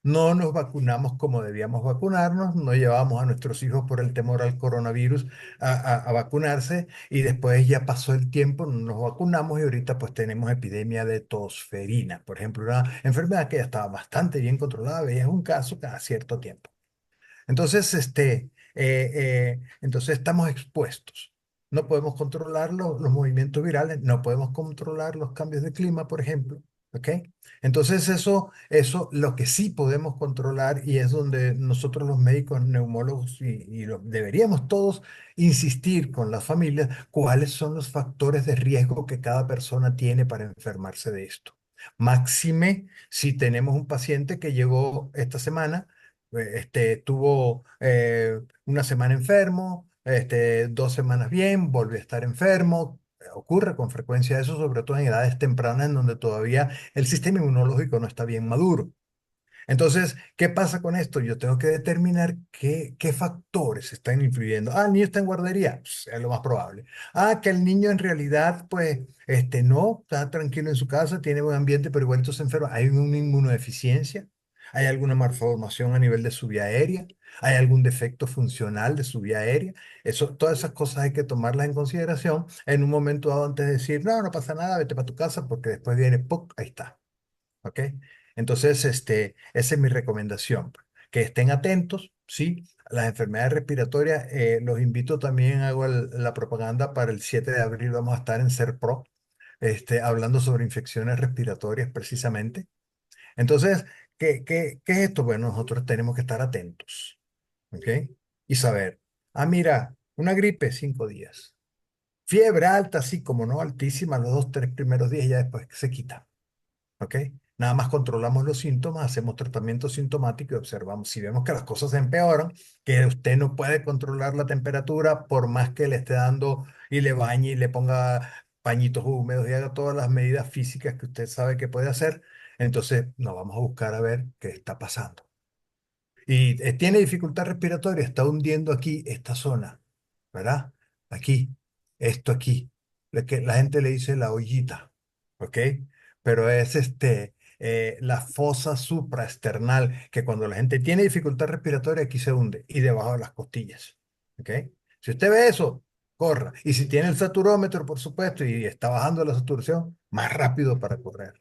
no nos vacunamos como debíamos vacunarnos, no llevábamos a nuestros hijos por el temor al coronavirus a vacunarse y después ya pasó el tiempo, no nos vacunamos y ahorita pues tenemos epidemia de tosferina, por ejemplo, una enfermedad que ya estaba bastante bien controlada, veías un caso cada cierto tiempo. Entonces, entonces estamos expuestos. No podemos controlar los movimientos virales, no podemos controlar los cambios de clima, por ejemplo. ¿Ok? Entonces eso lo que sí podemos controlar y es donde nosotros los médicos, neumólogos deberíamos todos insistir con las familias cuáles son los factores de riesgo que cada persona tiene para enfermarse de esto. Máxime si tenemos un paciente que llegó esta semana tuvo una semana enfermo, 2 semanas bien, volvió a estar enfermo. Ocurre con frecuencia eso, sobre todo en edades tempranas en donde todavía el sistema inmunológico no está bien maduro. Entonces, ¿qué pasa con esto? Yo tengo que determinar qué factores están influyendo. Ah, el niño está en guardería, pues, es lo más probable. Ah, que el niño en realidad, pues, no, está tranquilo en su casa, tiene buen ambiente, pero igual se enferma. Hay una inmunodeficiencia, hay alguna malformación a nivel de su vía aérea, hay algún defecto funcional de su vía aérea. Eso, todas esas cosas hay que tomarlas en consideración en un momento dado antes de decir, no, no pasa nada, vete para tu casa, porque después viene, ¡puc! Ahí está. ¿Ok? Entonces, esa es mi recomendación, pues, que estén atentos, ¿sí? A las enfermedades respiratorias, los invito también, hago la propaganda para el 7 de abril, vamos a estar en SERPRO, hablando sobre infecciones respiratorias precisamente. Entonces, ¿qué es esto? Bueno, nosotros tenemos que estar atentos, ¿ok? Y saber, ah, mira, una gripe, 5 días. Fiebre alta, sí, como no, altísima, los 2, 3 primeros días, ya después se quita. ¿Ok? Nada más controlamos los síntomas, hacemos tratamiento sintomático y observamos. Si vemos que las cosas se empeoran, que usted no puede controlar la temperatura por más que le esté dando y le bañe y le ponga pañitos húmedos y haga todas las medidas físicas que usted sabe que puede hacer, entonces nos vamos a buscar a ver qué está pasando. Y tiene dificultad respiratoria, está hundiendo aquí esta zona, ¿verdad? Aquí, esto aquí, lo que la gente le dice la ollita, ¿ok? Pero es la fosa supraesternal, que cuando la gente tiene dificultad respiratoria, aquí se hunde y debajo de las costillas, ¿ok? Si usted ve eso, corra. Y si tiene el saturómetro, por supuesto, y está bajando la saturación, más rápido para correr.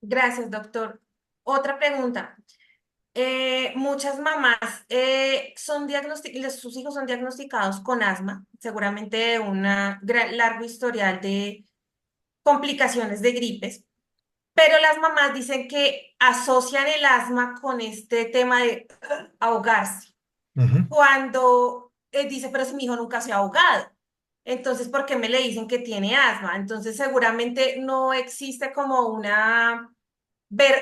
Gracias, doctor. Otra pregunta. Muchas mamás sus hijos son diagnosticados con asma, seguramente un largo historial de complicaciones de gripes, pero las mamás dicen que asocian el asma con este tema de ahogarse. Ujú. Cuando dice, pero si mi hijo nunca se ha ahogado, entonces, ¿por qué me le dicen que tiene asma? Entonces, seguramente no existe como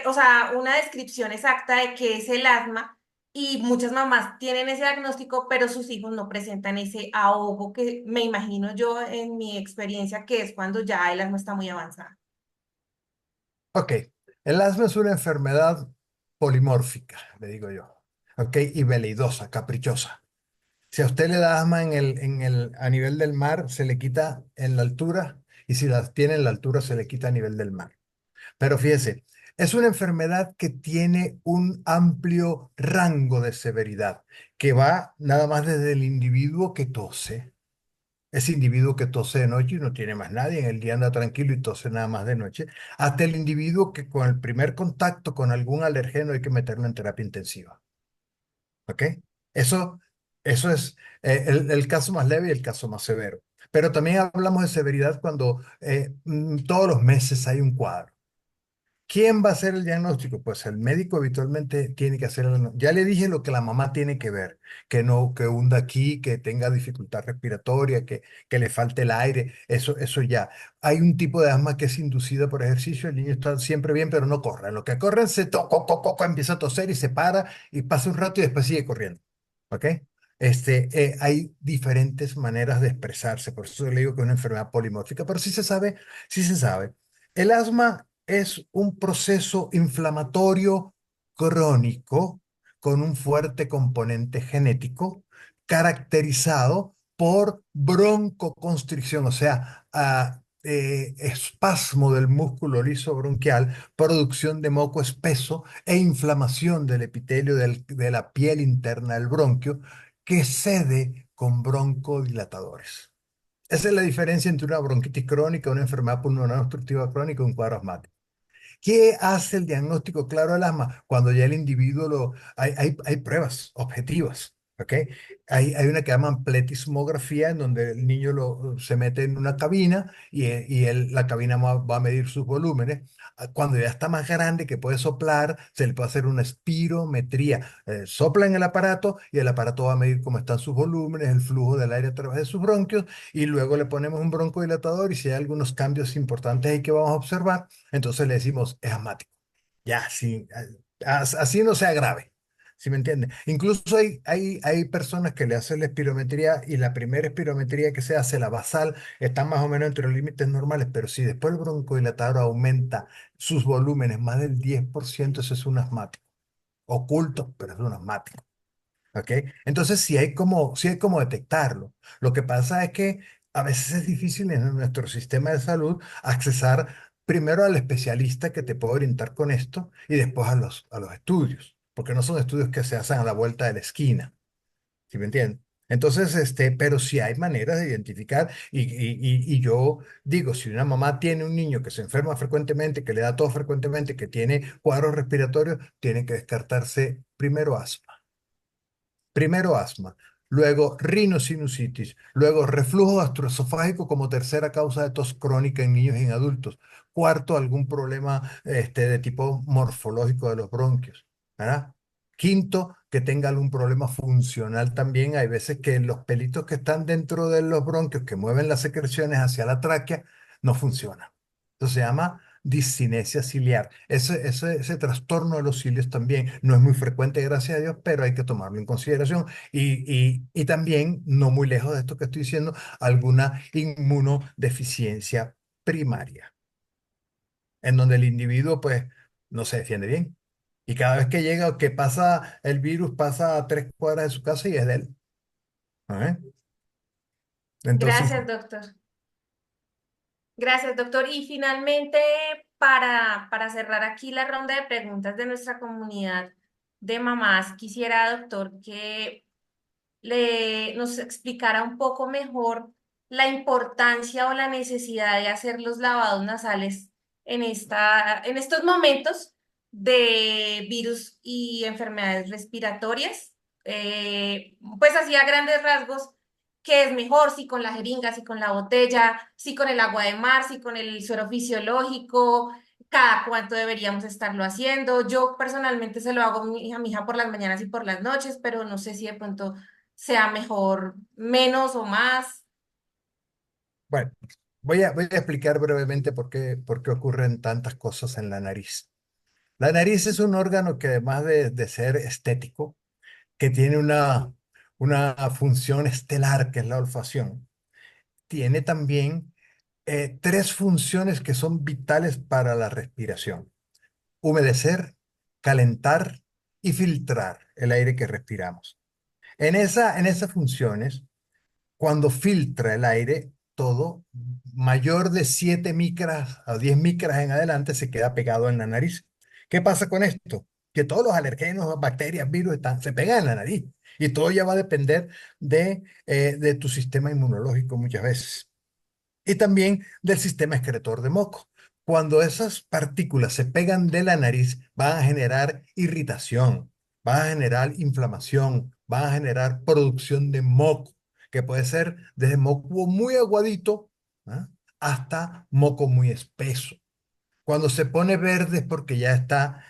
o sea, una descripción exacta de qué es el asma y muchas mamás tienen ese diagnóstico, pero sus hijos no presentan ese ahogo que me imagino yo en mi experiencia que es cuando ya el asma está muy avanzada. Ok, el asma es una enfermedad polimórfica, le digo yo, ok, y veleidosa, caprichosa. Si a usted le da asma a nivel del mar, se le quita en la altura, y si la tiene en la altura, se le quita a nivel del mar. Pero fíjese, es una enfermedad que tiene un amplio rango de severidad, que va nada más desde el individuo que tose, ese individuo que tose de noche y no tiene más nadie, en el día anda tranquilo y tose nada más de noche, hasta el individuo que con el primer contacto con algún alergeno hay que meterlo en terapia intensiva. ¿Ok? Eso, eso es el caso más leve y el caso más severo. Pero también hablamos de severidad cuando todos los meses hay un cuadro. ¿Quién va a hacer el diagnóstico? Pues el médico habitualmente tiene que hacer el diagnóstico. Ya le dije lo que la mamá tiene que ver, que no, que hunda aquí, que tenga dificultad respiratoria, que le falte el aire, eso ya. Hay un tipo de asma que es inducida por ejercicio, el niño está siempre bien, pero no corre. En lo que corre se empieza a toser y se para y pasa un rato y después sigue corriendo. ¿Ok? Hay diferentes maneras de expresarse, por eso le digo que es una enfermedad polimórfica, pero sí se sabe, sí se sabe. El asma es un proceso inflamatorio crónico con un fuerte componente genético caracterizado por broncoconstricción, o sea, espasmo del músculo liso bronquial, producción de moco espeso e inflamación del epitelio de la piel interna del bronquio que cede con broncodilatadores. Esa es la diferencia entre una bronquitis crónica, una enfermedad pulmonar obstructiva crónica y un cuadro asmático. ¿Qué hace el diagnóstico claro del asma? Cuando ya el individuo hay pruebas objetivas, ¿ok? Hay una que llaman pletismografía, en donde el niño se mete en una cabina y la cabina va a medir sus volúmenes. Cuando ya está más grande, que puede soplar, se le puede hacer una espirometría. Sopla en el aparato y el aparato va a medir cómo están sus volúmenes, el flujo del aire a través de sus bronquios, y luego le ponemos un broncodilatador y si hay algunos cambios importantes ahí que vamos a observar, entonces le decimos, es asmático. Ya, sí, así no sea grave. ¿Sí me entiende? Incluso hay personas que le hacen la espirometría y la primera espirometría que se hace, la basal, está más o menos entre los límites normales, pero si después el broncodilatador aumenta sus volúmenes más del 10%, eso es un asmático. Oculto, pero es un asmático. ¿Ok? Entonces sí hay como detectarlo. Lo que pasa es que a veces es difícil en nuestro sistema de salud accesar primero al especialista que te puede orientar con esto y después a los estudios, porque no son estudios que se hacen a la vuelta de la esquina. ¿Sí me entienden? Entonces, pero sí hay maneras de identificar y yo digo, si una mamá tiene un niño que se enferma frecuentemente, que le da tos frecuentemente, que tiene cuadros respiratorios, tiene que descartarse primero asma. Primero asma, luego rinosinusitis, luego reflujo gastroesofágico como tercera causa de tos crónica en niños y en adultos. Cuarto, algún problema de tipo morfológico de los bronquios, ¿verdad? Quinto, que tenga algún problema funcional también. Hay veces que los pelitos que están dentro de los bronquios, que mueven las secreciones hacia la tráquea, no funcionan. Eso se llama discinesia ciliar. Ese trastorno de los cilios también no es muy frecuente, gracias a Dios, pero hay que tomarlo en consideración. Y también, no muy lejos de esto que estoy diciendo, alguna inmunodeficiencia primaria, en donde el individuo, pues, no se defiende bien. Y cada vez que llega o que pasa el virus, pasa a 3 cuadras de su casa y es de él. ¿Ah? Entonces, Gracias, doctor. Gracias, doctor. Y finalmente, para cerrar aquí la ronda de preguntas de nuestra comunidad de mamás, quisiera, doctor, que nos explicara un poco mejor la importancia o la necesidad de hacer los lavados nasales en estos momentos de virus y enfermedades respiratorias. Pues así a grandes rasgos, ¿qué es mejor? Si con la jeringa, si con la botella, si con el agua de mar, si con el suero fisiológico, cada cuánto deberíamos estarlo haciendo. Yo personalmente se lo hago a mi hija por las mañanas y por las noches, pero no sé si de pronto sea mejor menos o más. bueno, voy a explicar brevemente por qué ocurren tantas cosas en la nariz. La nariz es un órgano que además de ser estético, que tiene una función estelar, que es la olfacción, tiene también tres funciones que son vitales para la respiración: humedecer, calentar y filtrar el aire que respiramos. En esas funciones, cuando filtra el aire, todo mayor de 7 micras a 10 micras en adelante se queda pegado en la nariz. ¿Qué pasa con esto? Que todos los alergenos, bacterias, virus se pegan en la nariz. Y todo ya va a depender de tu sistema inmunológico muchas veces. Y también del sistema excretor de moco. Cuando esas partículas se pegan de la nariz, van a generar irritación, van a generar inflamación, van a generar producción de moco, que puede ser desde moco muy aguadito, ¿ah?, hasta moco muy espeso. Cuando se pone verde es porque ya está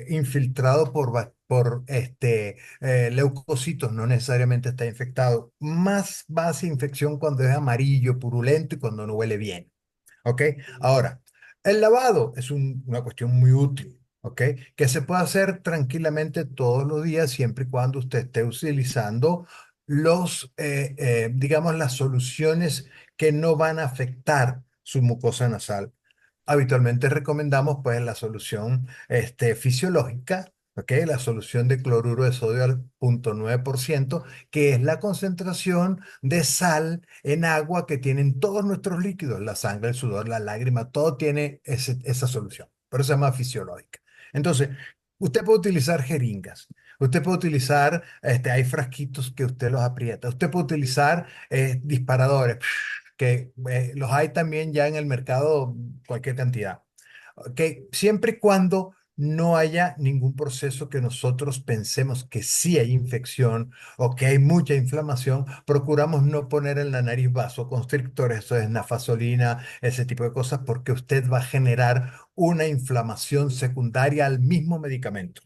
infiltrado por leucocitos, no necesariamente está infectado. Más va hacia infección cuando es amarillo, purulento y cuando no huele bien. ¿Ok? Ahora, el lavado es una cuestión muy útil. ¿Ok? Que se puede hacer tranquilamente todos los días siempre y cuando usted esté utilizando digamos, las soluciones que no van a afectar su mucosa nasal. Habitualmente recomendamos pues la solución fisiológica, ¿ok? La solución de cloruro de sodio al 0,9%, que es la concentración de sal en agua que tienen todos nuestros líquidos, la sangre, el sudor, la lágrima, todo tiene esa solución. Por eso se llama fisiológica. Entonces, usted puede utilizar jeringas. Usted puede utilizar, hay frasquitos que usted los aprieta. Usted puede utilizar disparadores que los hay también ya en el mercado, cualquier cantidad. Ok, siempre y cuando no haya ningún proceso que nosotros pensemos que sí hay infección o que hay mucha inflamación, procuramos no poner en la nariz vasoconstrictores, eso es nafasolina, ese tipo de cosas, porque usted va a generar una inflamación secundaria al mismo medicamento.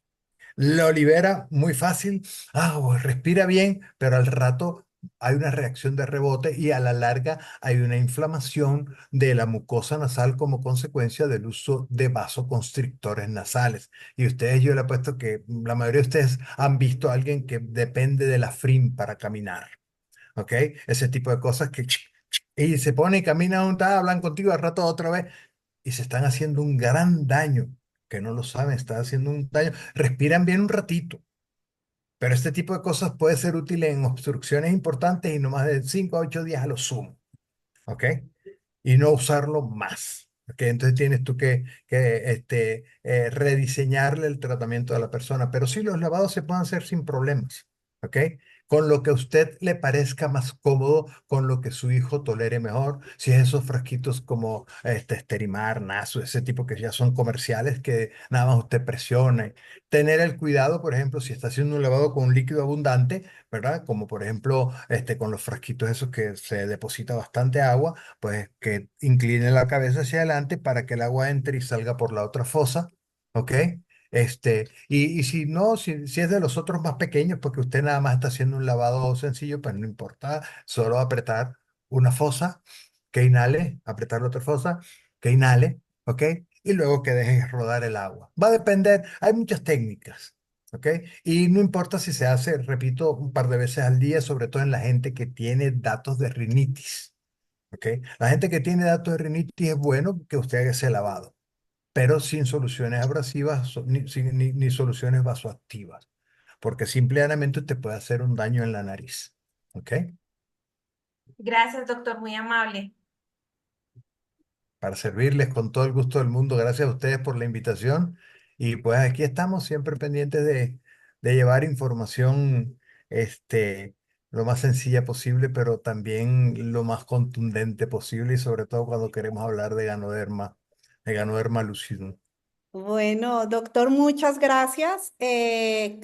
Lo libera muy fácil, pues, respira bien, pero al rato hay una reacción de rebote y a la larga hay una inflamación de la mucosa nasal como consecuencia del uso de vasoconstrictores nasales. Y ustedes, yo le apuesto que la mayoría de ustedes han visto a alguien que depende de la FRIM para caminar, ¿ok? Ese tipo de cosas que y se pone y camina hablan contigo al rato otra vez y se están haciendo un gran daño, que no lo saben, están haciendo un daño. Respiran bien un ratito, pero este tipo de cosas puede ser útil en obstrucciones importantes y no más de 5 a 8 días a lo sumo, ¿ok? Y no usarlo más. ¿Ok? Entonces tienes tú que rediseñarle el tratamiento a la persona, pero sí los lavados se pueden hacer sin problemas. ¿Ok? Con lo que a usted le parezca más cómodo, con lo que su hijo tolere mejor, si es esos frasquitos como Esterimar, Naso, ese tipo que ya son comerciales que nada más usted presione. Tener el cuidado, por ejemplo, si está haciendo un lavado con un líquido abundante, ¿verdad? Como por ejemplo con los frasquitos esos que se deposita bastante agua, pues que incline la cabeza hacia adelante para que el agua entre y salga por la otra fosa, ¿ok? Y si no, si es de los otros más pequeños, porque usted nada más está haciendo un lavado sencillo, pues no importa, solo apretar una fosa, que inhale, apretar la otra fosa, que inhale, ¿ok? Y luego que deje rodar el agua. Va a depender, hay muchas técnicas, ¿ok? Y no importa si se hace, repito, un par de veces al día, sobre todo en la gente que tiene datos de rinitis. ¿Ok? La gente que tiene datos de rinitis es bueno que usted haga ese lavado, pero sin soluciones abrasivas ni soluciones vasoactivas, porque simplemente te puede hacer un daño en la nariz. ¿Ok? Gracias, doctor, muy amable. Para servirles con todo el gusto del mundo. Gracias a ustedes por la invitación. Y pues aquí estamos siempre pendientes de llevar información lo más sencilla posible, pero también lo más contundente posible y sobre todo cuando queremos hablar de Ganoderma lucidum. Bueno, doctor, muchas gracias.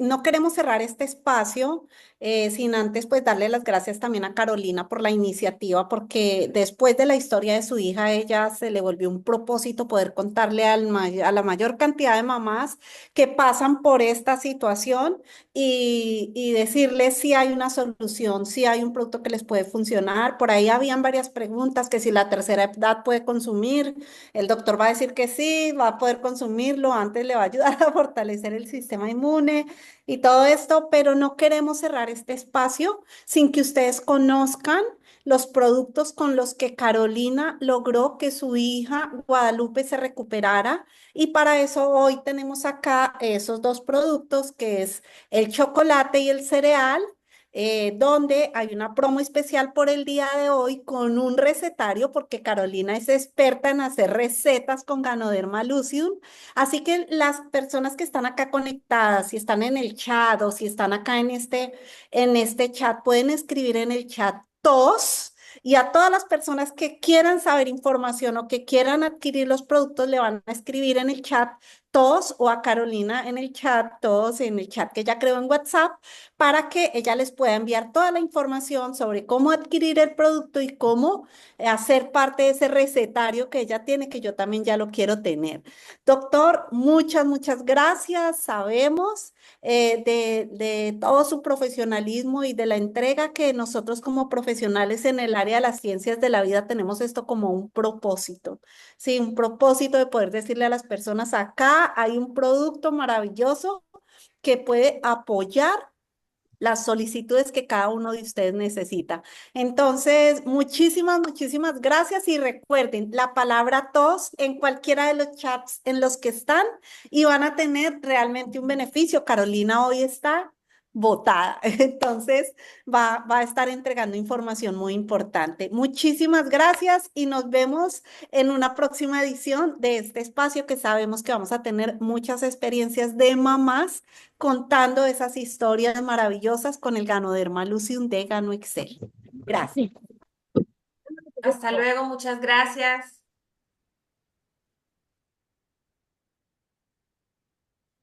No queremos cerrar este espacio sin antes pues darle las gracias también a Carolina por la iniciativa, porque después de la historia de su hija, ella se le volvió un propósito poder contarle a la mayor cantidad de mamás que pasan por esta situación y decirles si hay una solución, si hay un producto que les puede funcionar. Por ahí habían varias preguntas, que si la tercera edad puede consumir. El doctor va a decir que sí, va a poder consumirlo, antes le va a ayudar a fortalecer el sistema inmune y todo esto, pero no queremos cerrar este espacio sin que ustedes conozcan los productos con los que Carolina logró que su hija Guadalupe se recuperara. Y para eso hoy tenemos acá esos dos productos, que es el chocolate y el cereal. donde hay una promo especial por el día de hoy con un recetario, porque Carolina es experta en hacer recetas con Ganoderma lucidum. Así que las personas que están acá conectadas, si están en el chat o si están acá en este chat, pueden escribir en el chat TOS. Y a todas las personas que quieran saber información o que quieran adquirir los productos, le van a escribir en el chat TOS o a Carolina en el chat, todos en el chat que ella creó en WhatsApp, para que ella les pueda enviar toda la información sobre cómo adquirir el producto y cómo hacer parte de ese recetario que ella tiene, que yo también ya lo quiero tener. Doctor, muchas gracias. Sabemos de todo su profesionalismo y de la entrega que nosotros como profesionales en el área de las ciencias de la vida tenemos esto como un propósito. Sí, un propósito de poder decirle a las personas, acá hay un producto maravilloso que puede apoyar las solicitudes que cada uno de ustedes necesita. Entonces, muchísimas gracias y recuerden la palabra TOS en cualquiera de los chats en los que están y van a tener realmente un beneficio. Carolina hoy está votada, entonces va a estar entregando información muy importante. Muchísimas gracias y nos vemos en una próxima edición de este espacio que sabemos que vamos a tener muchas experiencias de mamás contando esas historias maravillosas con el Ganoderma lucidum de Gano Excel. Gracias. Hasta luego, muchas gracias.